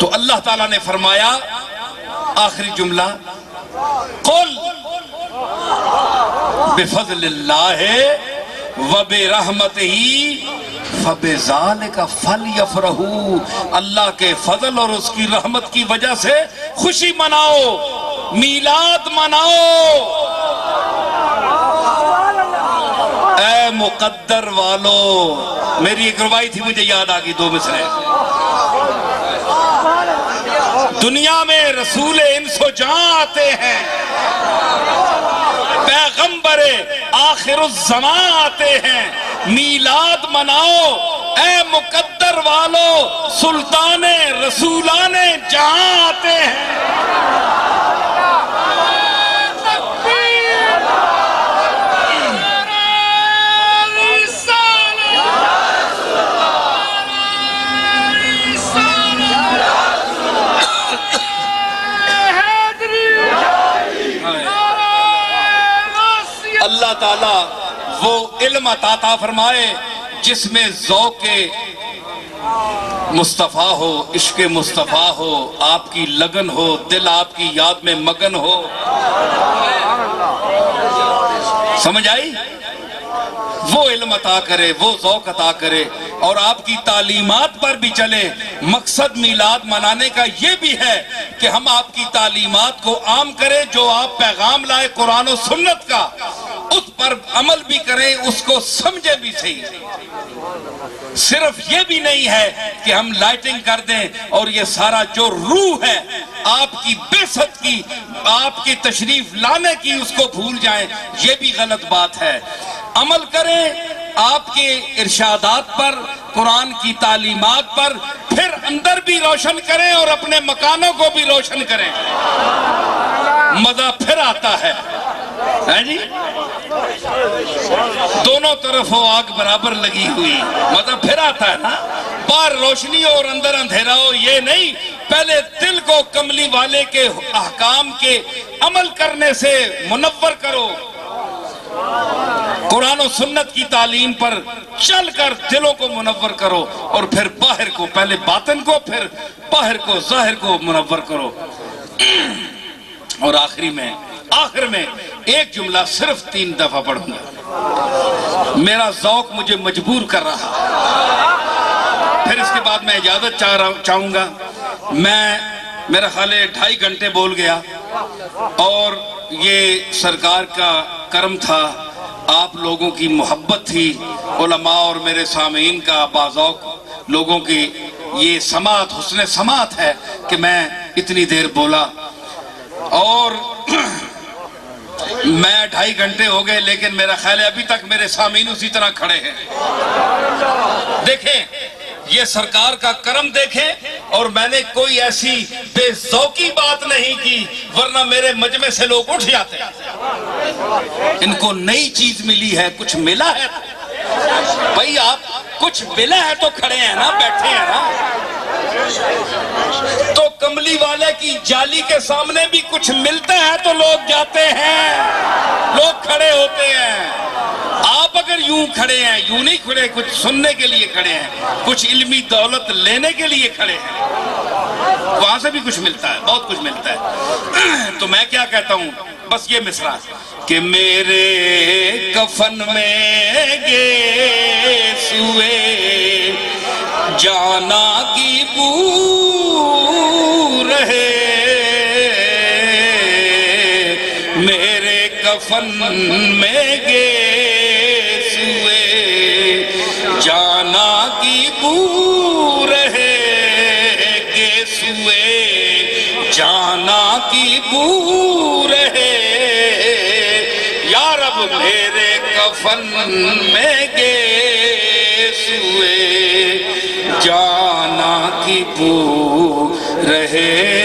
تو اللہ تعالیٰ نے فرمایا آخری جملہ قل بفضل اللہ وبرحمتہ فبذالک فلیفرحوا، اللہ کے فضل اور اس کی رحمت کی وجہ سے خوشی مناؤ، میلاد مناؤ۔ اے مقدر والو، میری ایک روایت تھی مجھے یاد آ گئی، دو مصرے۔ دنیا میں رسول انس و جاں آتے ہیں، پیغمبر آخر الزمان آتے ہیں، میلاد مناؤ اے مقدر والو، سلطان رسولان جہاں آتے ہیں۔ اللہ تعالیٰ وہ علم عطا فرمائے جس میں ذوق مصطفیٰ ہو، عشق مصطفیٰ ہو، آپ کی لگن ہو، دل آپ کی یاد میں مگن ہو۔ سمجھ آئی؟ وہ علم عطا کرے، وہ ذوق عطا کرے، اور آپ کی تعلیمات پر بھی چلے۔ مقصد میلاد منانے کا یہ بھی ہے کہ ہم آپ کی تعلیمات کو عام کریں، جو آپ پیغام لائے قرآن و سنت کا، اس پر عمل بھی کریں، اس کو سمجھے بھی صحیح۔ صرف یہ بھی نہیں ہے کہ ہم لائٹنگ کر دیں اور یہ سارا جو روح ہے آپ کی بعثت کی، آپ کی تشریف لانے کی، اس کو بھول جائیں، یہ بھی غلط بات ہے۔ عمل کریں آپ کے ارشادات پر، قرآن کی تعلیمات پر، پھر اندر بھی روشن کریں اور اپنے مکانوں کو بھی روشن کریں، مزہ پھر آتا ہے جی۔ دونوں طرف ہو آگ برابر لگی ہوئی، مزہ پھر آتا ہے نا۔ باہر روشنی ہو اور اندر اندھیرا ہو، یہ نہیں۔ پہلے دل کو کملی والے کے احکام کے عمل کرنے سے منور کرو، قرآن و سنت کی تعلیم پر چل کر دلوں کو منور کرو، اور پھر باہر کو، پہلے باطن کو، پھر باہر کو، ظاہر کو منور کرو۔ اور آخر میں ایک جملہ صرف 3 دفعہ پڑھوں گا، میرا ذوق مجھے مجبور کر رہا، پھر اس کے بعد میں اجازت چاہوں گا۔ میرا خیال ہے 2.5 گھنٹے بول گیا، اور یہ سرکار کا کرم تھا، آپ لوگوں کی محبت تھی، علماء اور میرے سامعین کا باذوق لوگوں کی یہ سماعت، حسن سماعت ہے کہ میں اتنی دیر بولا۔ اور میں 2.5 گھنٹے ہو گئے، لیکن میرا خیال ہے ابھی تک میرے سامعین اسی طرح کھڑے ہیں۔ دیکھیں یہ سرکار کا کرم دیکھیں، اور میں نے کوئی ایسی بے ذوقی بات نہیں کی، ورنہ میرے مجمع سے لوگ اٹھ جاتے ہیں۔ ان کو نئی چیز ملی ہے، کچھ ملا ہے، بھائی آپ کچھ ملا ہے تو کھڑے ہیں نا، بیٹھے ہیں نا۔ تو کملی والے کی جالی کے سامنے بھی کچھ ملتا ہے تو لوگ جاتے ہیں، لوگ کھڑے ہوتے ہیں۔ آپ اگر یوں کھڑے ہیں، یوں نہیں کھڑے، کچھ سننے کے لیے کھڑے ہیں، کچھ علمی دولت لینے کے لیے کھڑے ہیں، وہاں سے بھی کچھ ملتا ہے، بہت کچھ ملتا ہے۔ تو میں کیا کہتا ہوں، بس یہ مصرع کہ میرے کفن میں گیس ہوئے جانا کی بو رہے، میرے کفن میں گیس ہوئے جانا کی بو رہے، گیس ہوئے جانا کی بو رہے، یا رب میرے کفن میں گیس ہوئے جانا کی بو رہے۔